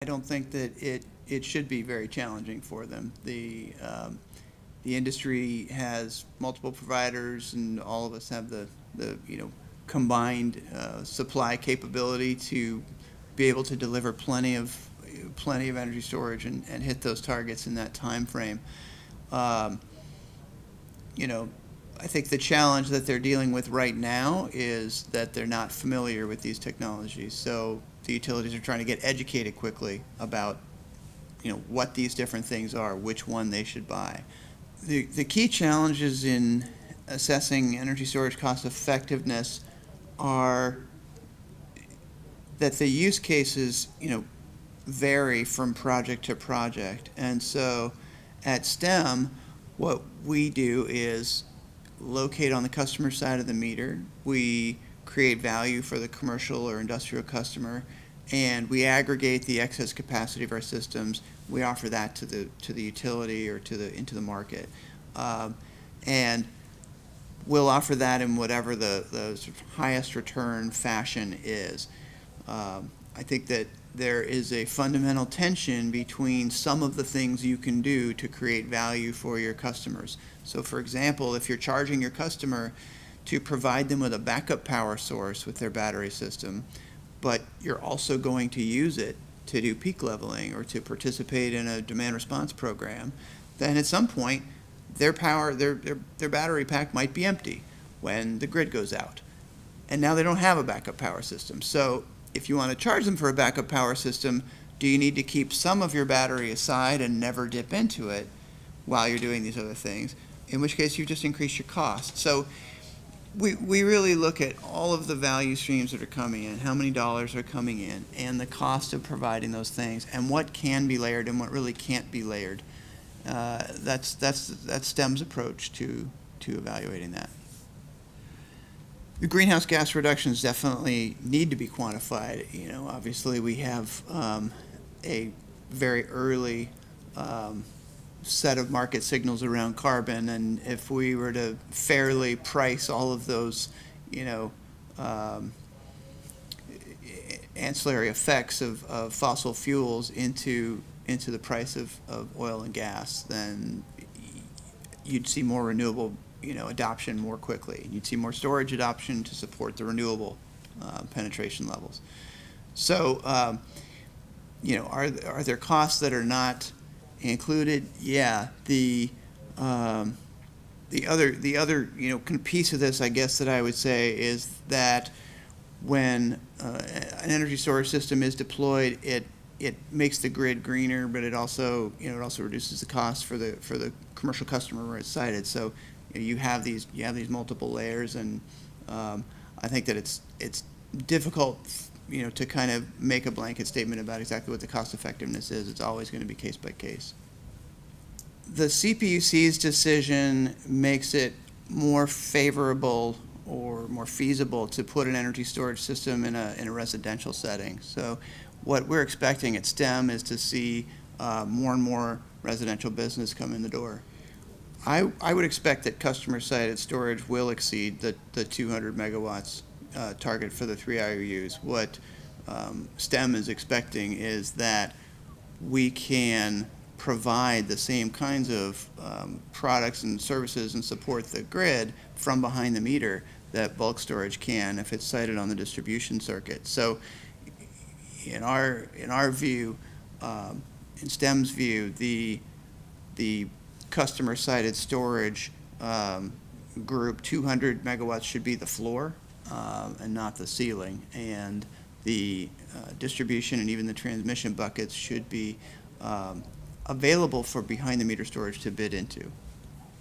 I don't think that it should be very challenging for them. The industry has multiple providers, and all of us have the combined supply capability to be able to deliver plenty of energy storage and hit those targets in that time frame. Um, you know, I think the challenge that they're dealing with right now is that they're not familiar with these technologies. So the utilities are trying to get educated quickly about, what these different things are, which one they should buy. The key challenges in assessing energy storage cost effectiveness are that the use cases, vary from project to project. And so at STEM, what we do is locate on the customer side of the meter. We create value for the commercial or industrial customer, and we aggregate the excess capacity of our systems. We offer that to the utility or into the market, and we'll offer that in whatever the sort of highest return fashion is. I think that there is a fundamental tension between some of the things you can do to create value for your customers. So, for example, if you're charging your customer to provide them with a backup power source with their battery system, but you're also going to use it to do peak leveling or to participate in a demand response program, then at some point their battery pack might be empty when the grid goes out. And now they don't have a backup power system. So if you want to charge them for a backup power system, do you need to keep some of your battery aside and never dip into it while you're doing these other things? In which case you just increase your cost. So we really look at all of the value streams that are coming in, how many dollars are coming in, and the cost of providing those things, and what can be layered and what really can't be layered. That's STEM's approach to evaluating that. The greenhouse gas reductions definitely need to be quantified. Obviously we have a very early set of market signals around carbon, and if we were to fairly price all of those, ancillary effects of fossil fuels into the price of oil and gas, then you'd see more renewable adoption more quickly. You'd see more storage adoption to support the renewable penetration levels. So, are there costs that are not included? Yeah. The other kind of piece of this, I guess, that I would say is that when an energy storage system is deployed, it makes the grid greener, but it also reduces the cost for the commercial customer where it's sited. So you have these multiple layers, and I think that it's difficult to kind of make a blanket statement about exactly what the cost effectiveness is. It's always going to be case by case. The CPUC's decision makes it more favorable or more feasible to put an energy storage system in a residential setting. So what we're expecting at STEM is to see more and more residential business come in the door. I would expect that customer-sited storage will exceed the 200 megawatts target for the 3 IOUs. What STEM is expecting is that we can provide the same kinds of products and services and support the grid from behind the meter that bulk storage can if it's sited on the distribution circuit. So in our view, in STEM's view, the customer-sited storage group, 200 megawatts should be the floor and not the ceiling, and the distribution and even the transmission buckets should be available for behind-the-meter storage to bid into.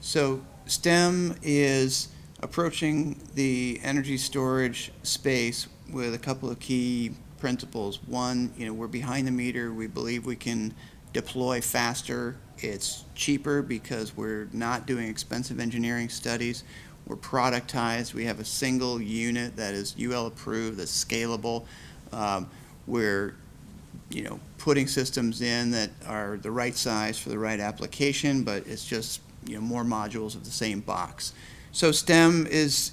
So STEM is approaching the energy storage space with a couple of key principles. One, we're behind the meter. We believe we can deploy faster. It's cheaper because we're not doing expensive engineering studies. We're productized. We have a single unit that is UL approved, that's scalable. We're putting systems in that are the right size for the right application, but it's just more modules of the same box. So STEM is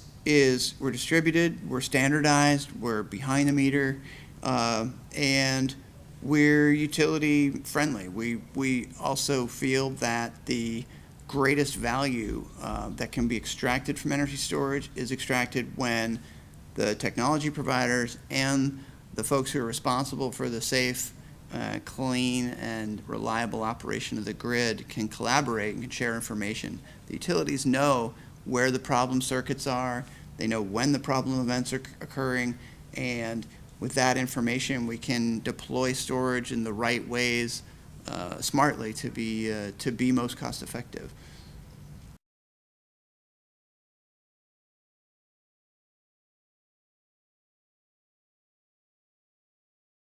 we're distributed, we're standardized, we're behind the meter, and we're utility friendly. We also feel that the greatest value that can be extracted from energy storage is extracted when the technology providers and the folks who are responsible for the safe, clean, and reliable operation of the grid can collaborate and can share information. The utilities know where the problem circuits are, they know when the problem events are occurring, and with that information, we can deploy storage in the right ways smartly to be most cost effective.